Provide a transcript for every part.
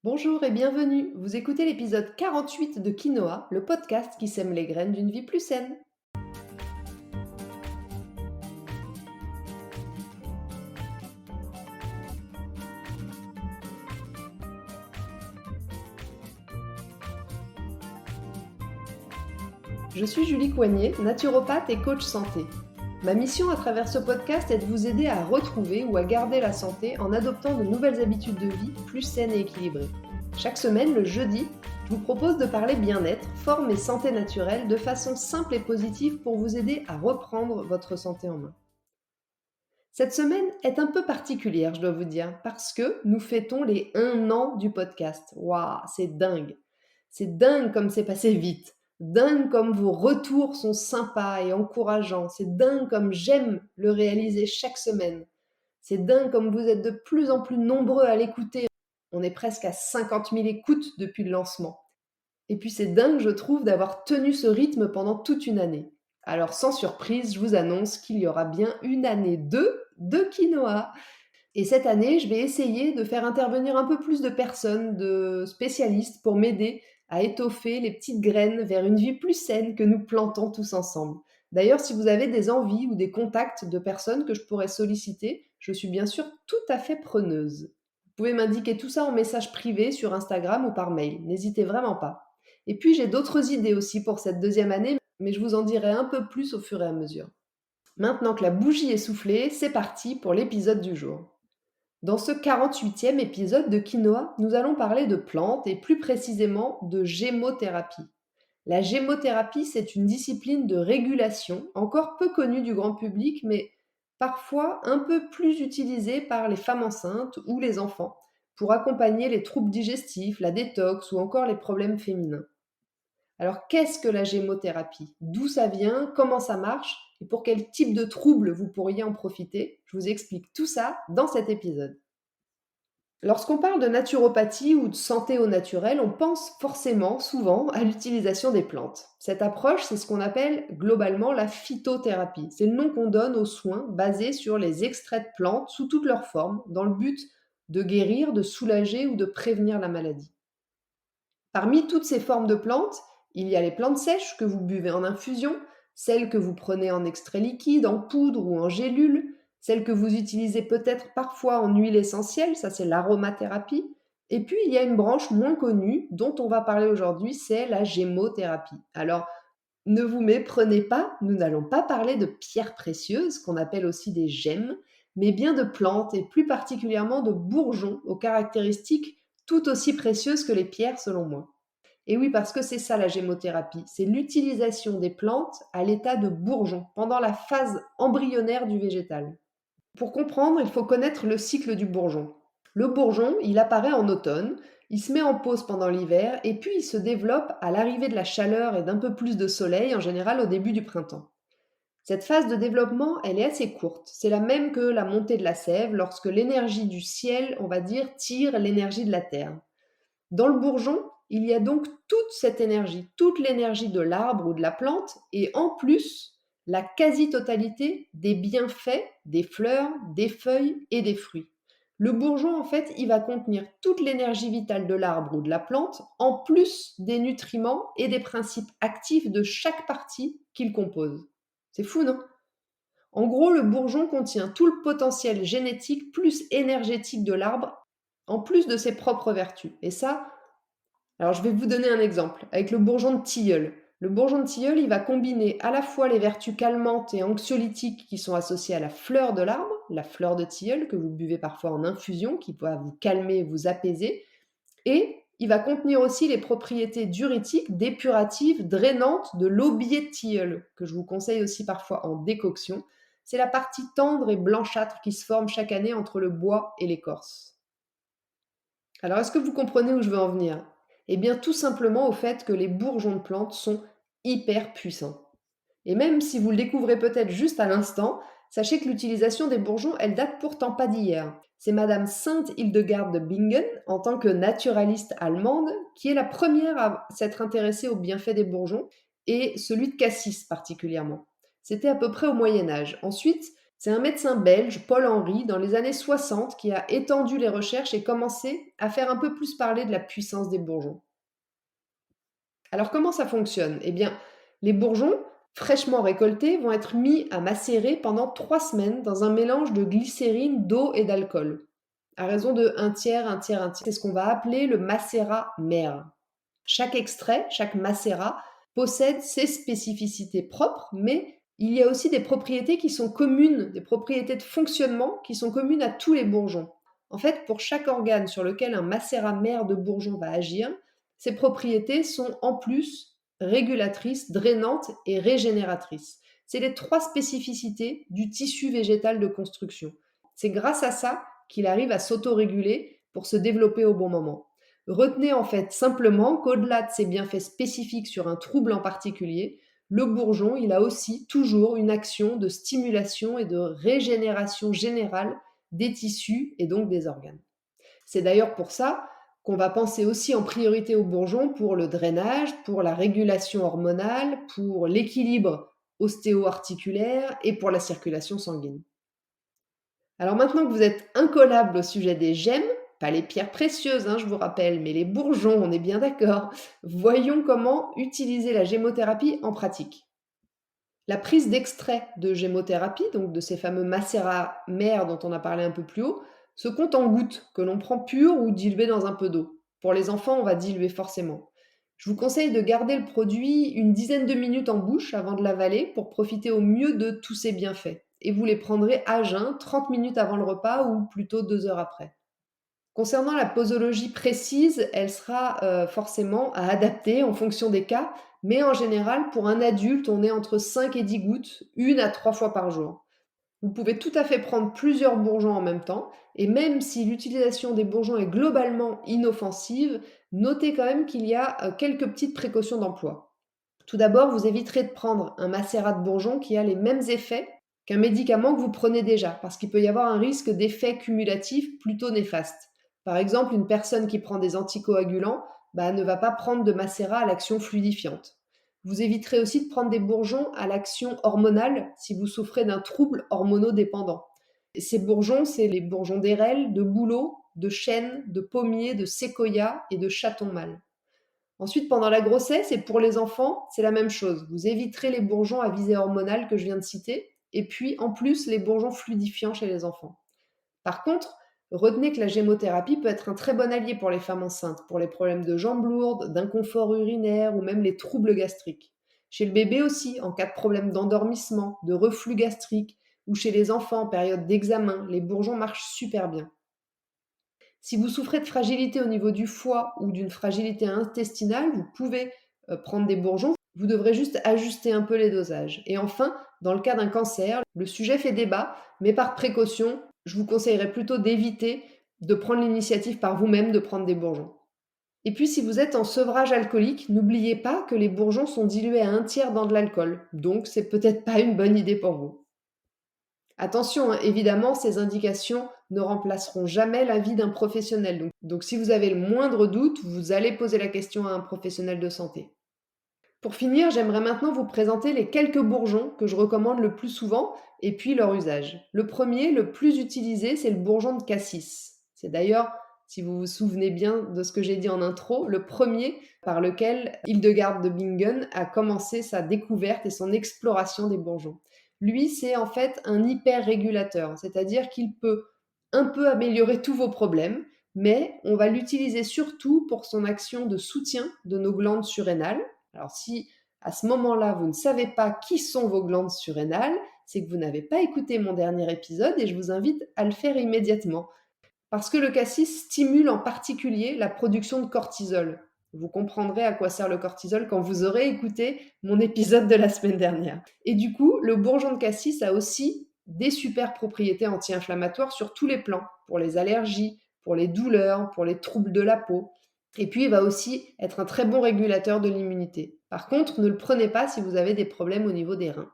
Bonjour et bienvenue. Vous écoutez l'épisode 48 de Quinoa, le podcast qui sème les graines d'une vie plus saine. Je suis Julie Coignet, naturopathe et coach santé. Ma mission à travers ce podcast est de vous aider à retrouver ou à garder la santé en adoptant de nouvelles habitudes de vie plus saines et équilibrées. Chaque semaine, le jeudi, je vous propose de parler bien-être, forme et santé naturelle de façon simple et positive pour vous aider à reprendre votre santé en main. Cette semaine est un peu particulière, je dois vous dire, parce que nous fêtons les 1 an du podcast. Waouh, c'est dingue! C'est dingue comme c'est passé vite. Dingue comme vos retours sont sympas et encourageants. C'est dingue comme j'aime le réaliser chaque semaine. C'est dingue comme vous êtes de plus en plus nombreux à l'écouter. On est presque à 50 000 écoutes depuis le lancement. Et puis c'est dingue, je trouve, d'avoir tenu ce rythme pendant toute une année. Alors sans surprise, je vous annonce qu'il y aura bien une année 2 de quinoa. Et cette année, je vais essayer de faire intervenir un peu plus de personnes, de spécialistes, pour m'aider à étoffer les petites graines vers une vie plus saine que nous plantons tous ensemble. D'ailleurs, si vous avez des envies ou des contacts de personnes que je pourrais solliciter, je suis bien sûr tout à fait preneuse. Vous pouvez m'indiquer tout ça en message privé sur Instagram ou par mail, n'hésitez vraiment pas. Et puis j'ai d'autres idées aussi pour cette deuxième année, mais je vous en dirai un peu plus au fur et à mesure. Maintenant que la bougie est soufflée, c'est parti pour l'épisode du jour. Dans ce 48e épisode de Quinoa, nous allons parler de plantes et plus précisément de gémothérapie. La gémothérapie, c'est une discipline de régulation encore peu connue du grand public, mais parfois un peu plus utilisée par les femmes enceintes ou les enfants pour accompagner les troubles digestifs, la détox ou encore les problèmes féminins. Alors, qu'est-ce que la gémothérapie? D'où ça vient? Comment ça marche? Et pour quel type de troubles vous pourriez en profiter? Je vous explique tout ça dans cet épisode. Lorsqu'on parle de naturopathie ou de santé au naturel, on pense forcément, souvent, à l'utilisation des plantes. Cette approche, c'est ce qu'on appelle globalement la phytothérapie. C'est le nom qu'on donne aux soins basés sur les extraits de plantes sous toutes leurs formes, dans le but de guérir, de soulager ou de prévenir la maladie. Parmi toutes ces formes de plantes, il y a les plantes sèches que vous buvez en infusion, celles que vous prenez en extrait liquide, en poudre ou en gélule, celles que vous utilisez peut-être parfois en huile essentielle, ça c'est l'aromathérapie. Et puis il y a une branche moins connue dont on va parler aujourd'hui, c'est la gémothérapie. Alors ne vous méprenez pas, nous n'allons pas parler de pierres précieuses, qu'on appelle aussi des gemmes, mais bien de plantes et plus particulièrement de bourgeons aux caractéristiques tout aussi précieuses que les pierres selon moi. Et oui, parce que c'est ça la gémothérapie, c'est l'utilisation des plantes à l'état de bourgeon, pendant la phase embryonnaire du végétal. Pour comprendre, il faut connaître le cycle du bourgeon. Le bourgeon, il apparaît en automne, il se met en pause pendant l'hiver et puis il se développe à l'arrivée de la chaleur et d'un peu plus de soleil, en général au début du printemps. Cette phase de développement, elle est assez courte. C'est la même que la montée de la sève, lorsque l'énergie du ciel, on va dire, tire l'énergie de la terre. Dans le bourgeon, il y a donc toute cette énergie, toute l'énergie de l'arbre ou de la plante, et en plus, la quasi-totalité des bienfaits des fleurs, des feuilles et des fruits. Le bourgeon, en fait, il va contenir toute l'énergie vitale de l'arbre ou de la plante, en plus des nutriments et des principes actifs de chaque partie qu'il compose. C'est fou, non? En gros, le bourgeon contient tout le potentiel génétique plus énergétique de l'arbre, en plus de ses propres vertus. Et ça, alors je vais vous donner un exemple avec le bourgeon de tilleul. Le bourgeon de tilleul, il va combiner à la fois les vertus calmantes et anxiolytiques qui sont associées à la fleur de l'arbre, la fleur de tilleul que vous buvez parfois en infusion, qui va vous calmer et vous apaiser, et il va contenir aussi les propriétés diurétiques, dépuratives, drainantes de l'aubier de tilleul, que je vous conseille aussi parfois en décoction. C'est la partie tendre et blanchâtre qui se forme chaque année entre le bois et l'écorce. Alors, est-ce que vous comprenez où je veux en venir? Eh bien, tout simplement au fait que les bourgeons de plantes sont hyper puissants. Et même si vous le découvrez peut-être juste à l'instant, sachez que l'utilisation des bourgeons, elle date pourtant pas d'hier. C'est Madame Sainte Hildegarde de Bingen, en tant que naturaliste allemande, qui est la première à s'être intéressée aux bienfaits des bourgeons, et celui de cassis particulièrement. C'était à peu près au Moyen Âge. Ensuite, C'est un médecin belge, Paul Henry, dans les années 60, qui a étendu les recherches et commencé à faire un peu plus parler de la puissance des bourgeons. Alors comment ça fonctionne? Eh bien, les bourgeons, fraîchement récoltés, vont être mis à macérer pendant 3 semaines dans un mélange de glycérine, d'eau et d'alcool, à raison de un tiers, un tiers, un tiers. C'est ce qu'on va appeler le macérat mère. Chaque extrait, chaque macérat, possède ses spécificités propres, mais il y a aussi des propriétés qui sont communes, des propriétés de fonctionnement qui sont communes à tous les bourgeons. En fait, pour chaque organe sur lequel un macérat mère de bourgeon va agir, ces propriétés sont en plus régulatrices, drainantes et régénératrices. C'est les 3 spécificités du tissu végétal de construction. C'est grâce à ça qu'il arrive à s'autoréguler pour se développer au bon moment. Retenez en fait simplement qu'au-delà de ses bienfaits spécifiques sur un trouble en particulier, le bourgeon, il a aussi toujours une action de stimulation et de régénération générale des tissus et donc des organes. C'est d'ailleurs pour ça qu'on va penser aussi en priorité au bourgeon pour le drainage, pour la régulation hormonale, pour l'équilibre ostéo-articulaire et pour la circulation sanguine. Alors maintenant que vous êtes incollable au sujet des gemmes, pas les pierres précieuses, je vous rappelle, mais les bourgeons, on est bien d'accord, voyons comment utiliser la gémothérapie en pratique. La prise d'extrait de gémothérapie, donc de ces fameux macérats mères dont on a parlé un peu plus haut, se compte en gouttes que l'on prend pures ou diluées dans un peu d'eau. Pour les enfants, on va diluer forcément. Je vous conseille de garder le produit une dizaine de minutes en bouche avant de l'avaler pour profiter au mieux de tous ses bienfaits. Et vous les prendrez à jeun 30 minutes avant le repas ou plutôt 2 heures après. Concernant la posologie précise, elle sera forcément à adapter en fonction des cas, mais en général, pour un adulte, on est entre 5 et 10 gouttes, 1 à 3 fois par jour. Vous pouvez tout à fait prendre plusieurs bourgeons en même temps, et même si l'utilisation des bourgeons est globalement inoffensive, notez quand même qu'il y a quelques petites précautions d'emploi. Tout d'abord, vous éviterez de prendre un macérat de bourgeons qui a les mêmes effets qu'un médicament que vous prenez déjà, parce qu'il peut y avoir un risque d'effet cumulatif plutôt néfaste. Par exemple, une personne qui prend des anticoagulants ne va pas prendre de macérat à l'action fluidifiante. Vous éviterez aussi de prendre des bourgeons à l'action hormonale si vous souffrez d'un trouble hormonodépendant. Ces bourgeons, c'est les bourgeons d'érel, de bouleau, de chêne, de pommier, de séquoia et de chaton mâle. Ensuite, pendant la grossesse et pour les enfants, c'est la même chose. Vous éviterez les bourgeons à visée hormonale que je viens de citer, et puis en plus les bourgeons fluidifiants chez les enfants. Par contre, retenez que la gémothérapie peut être un très bon allié pour les femmes enceintes, pour les problèmes de jambes lourdes, d'inconfort urinaire ou même les troubles gastriques. Chez le bébé aussi, en cas de problème d'endormissement, de reflux gastrique, ou chez les enfants en période d'examen, les bourgeons marchent super bien. Si vous souffrez de fragilité au niveau du foie ou d'une fragilité intestinale, vous pouvez prendre des bourgeons. Vous devrez juste ajuster un peu les dosages. Et enfin, dans le cas d'un cancer, le sujet fait débat, mais par précaution, je vous conseillerais plutôt d'éviter de prendre l'initiative par vous-même de prendre des bourgeons. Et puis, si vous êtes en sevrage alcoolique, n'oubliez pas que les bourgeons sont dilués à un tiers dans de l'alcool. Donc, c'est peut-être pas une bonne idée pour vous. Attention, évidemment, ces indications ne remplaceront jamais l'avis d'un professionnel. Donc, si vous avez le moindre doute, vous allez poser la question à un professionnel de santé. Pour finir, j'aimerais maintenant vous présenter les quelques bourgeons que je recommande le plus souvent et puis leur usage. Le premier, le plus utilisé, c'est le bourgeon de cassis. C'est d'ailleurs, si vous vous souvenez bien de ce que j'ai dit en intro, le premier par lequel Hildegard de Bingen a commencé sa découverte et son exploration des bourgeons. Lui, c'est en fait un hyper-régulateur, c'est-à-dire qu'il peut un peu améliorer tous vos problèmes, mais on va l'utiliser surtout pour son action de soutien de nos glandes surrénales. Alors si à ce moment-là, vous ne savez pas qui sont vos glandes surrénales, c'est que vous n'avez pas écouté mon dernier épisode et je vous invite à le faire immédiatement. Parce que le cassis stimule en particulier la production de cortisol. Vous comprendrez à quoi sert le cortisol quand vous aurez écouté mon épisode de la semaine dernière. Et du coup, le bourgeon de cassis a aussi des super propriétés anti-inflammatoires sur tous les plans, pour les allergies, pour les douleurs, pour les troubles de la peau. Et puis, il va aussi être un très bon régulateur de l'immunité. Par contre, ne le prenez pas si vous avez des problèmes au niveau des reins.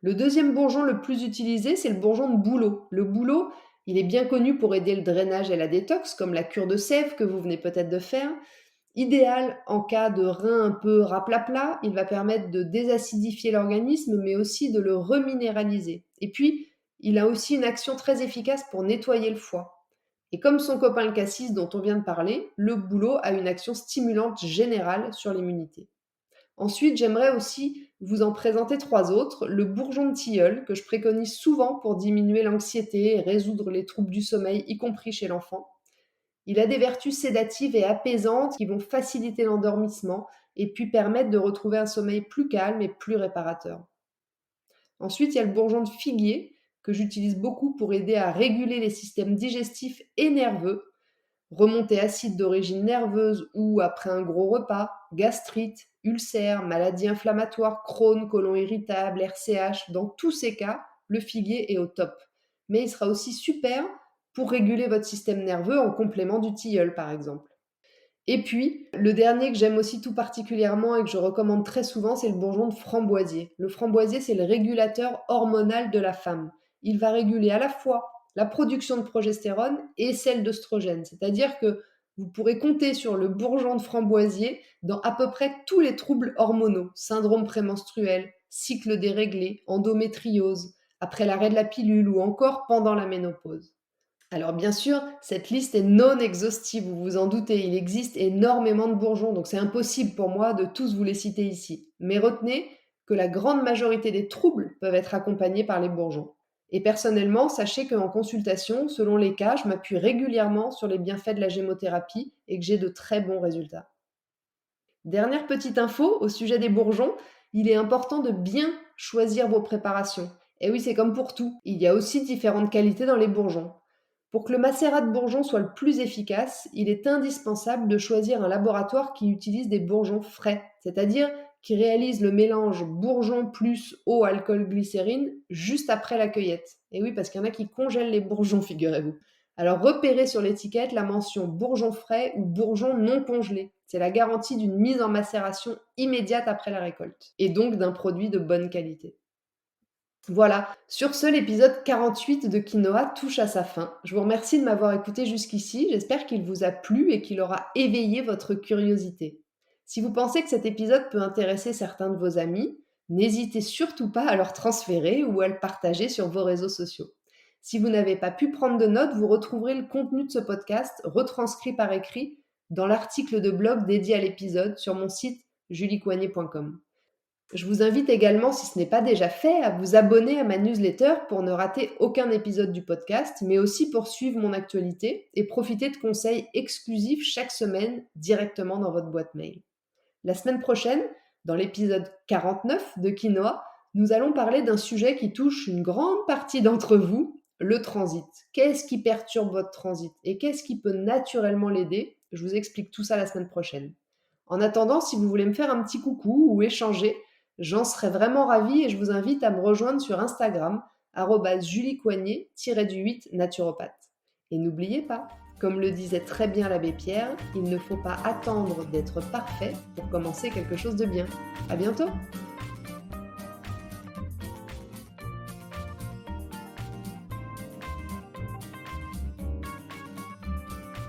Le deuxième bourgeon le plus utilisé, c'est le bourgeon de bouleau. Le bouleau, il est bien connu pour aider le drainage et la détox, comme la cure de sève que vous venez peut-être de faire. Idéal en cas de rein un peu raplapla, il va permettre de désacidifier l'organisme, mais aussi de le reminéraliser. Et puis, Il a aussi une action très efficace pour nettoyer le foie. Et comme son copain le cassis dont on vient de parler, le bouleau a une action stimulante générale sur l'immunité. Ensuite, j'aimerais aussi vous en présenter 3 autres. Le bourgeon de tilleul, que je préconise souvent pour diminuer l'anxiété et résoudre les troubles du sommeil, y compris chez l'enfant. Il a des vertus sédatives et apaisantes qui vont faciliter l'endormissement et puis permettre de retrouver un sommeil plus calme et plus réparateur. Ensuite, il y a le bourgeon de figuier que j'utilise beaucoup pour aider à réguler les systèmes digestifs et nerveux, remontée acide d'origine nerveuse ou après un gros repas, gastrite, ulcère, maladie inflammatoire, Crohn, côlon irritable, RCH. Dans tous ces cas, le figuier est au top. Mais il sera aussi super pour réguler votre système nerveux en complément du tilleul par exemple. Et puis, le dernier que j'aime aussi tout particulièrement et que je recommande très souvent, c'est le bourgeon de framboisier. Le framboisier, c'est le régulateur hormonal de la femme. Il va réguler à la fois la production de progestérone et celle d'œstrogène. C'est-à-dire que vous pourrez compter sur le bourgeon de framboisier dans à peu près tous les troubles hormonaux, syndrome prémenstruel, cycle déréglé, endométriose, après l'arrêt de la pilule ou encore pendant la ménopause. Alors bien sûr, cette liste est non exhaustive, vous vous en doutez, il existe énormément de bourgeons, donc c'est impossible pour moi de tous vous les citer ici. Mais retenez que la grande majorité des troubles peuvent être accompagnés par les bourgeons. Et personnellement, sachez qu'en consultation, selon les cas, je m'appuie régulièrement sur les bienfaits de la gémothérapie et que j'ai de très bons résultats. Dernière petite info au sujet des bourgeons, il est important de bien choisir vos préparations. Et oui, c'est comme pour tout, il y a aussi différentes qualités dans les bourgeons. Pour que le macérat de bourgeons soit le plus efficace, il est indispensable de choisir un laboratoire qui utilise des bourgeons frais, c'est-à-dire qui réalise le mélange bourgeon plus eau, alcool, glycérine juste après la cueillette. Et oui, parce qu'il y en a qui congèlent les bourgeons, figurez-vous. Alors repérez sur l'étiquette la mention bourgeon frais ou bourgeon non congelé. C'est la garantie d'une mise en macération immédiate après la récolte, et donc d'un produit de bonne qualité. Voilà, sur ce, l'épisode 48 de Quinoa touche à sa fin. Je vous remercie de m'avoir écouté jusqu'ici, j'espère qu'il vous a plu et qu'il aura éveillé votre curiosité. Si vous pensez que cet épisode peut intéresser certains de vos amis, n'hésitez surtout pas à leur transférer ou à le partager sur vos réseaux sociaux. Si vous n'avez pas pu prendre de notes, vous retrouverez le contenu de ce podcast retranscrit par écrit dans l'article de blog dédié à l'épisode sur mon site juliecoignet.com. Je vous invite également, si ce n'est pas déjà fait, à vous abonner à ma newsletter pour ne rater aucun épisode du podcast, mais aussi pour suivre mon actualité et profiter de conseils exclusifs chaque semaine directement dans votre boîte mail. La semaine prochaine, dans l'épisode 49 de Quinoa, nous allons parler d'un sujet qui touche une grande partie d'entre vous, le transit. Qu'est-ce qui perturbe votre transit et qu'est-ce qui peut naturellement l'aider? Je vous explique tout ça la semaine prochaine. En attendant, si vous voulez me faire un petit coucou ou échanger, j'en serais vraiment ravie et je vous invite à me rejoindre sur Instagram, juliecoignet-8 naturopathe. Et n'oubliez pas, comme le disait très bien l'abbé Pierre, il ne faut pas attendre d'être parfait pour commencer quelque chose de bien. À bientôt!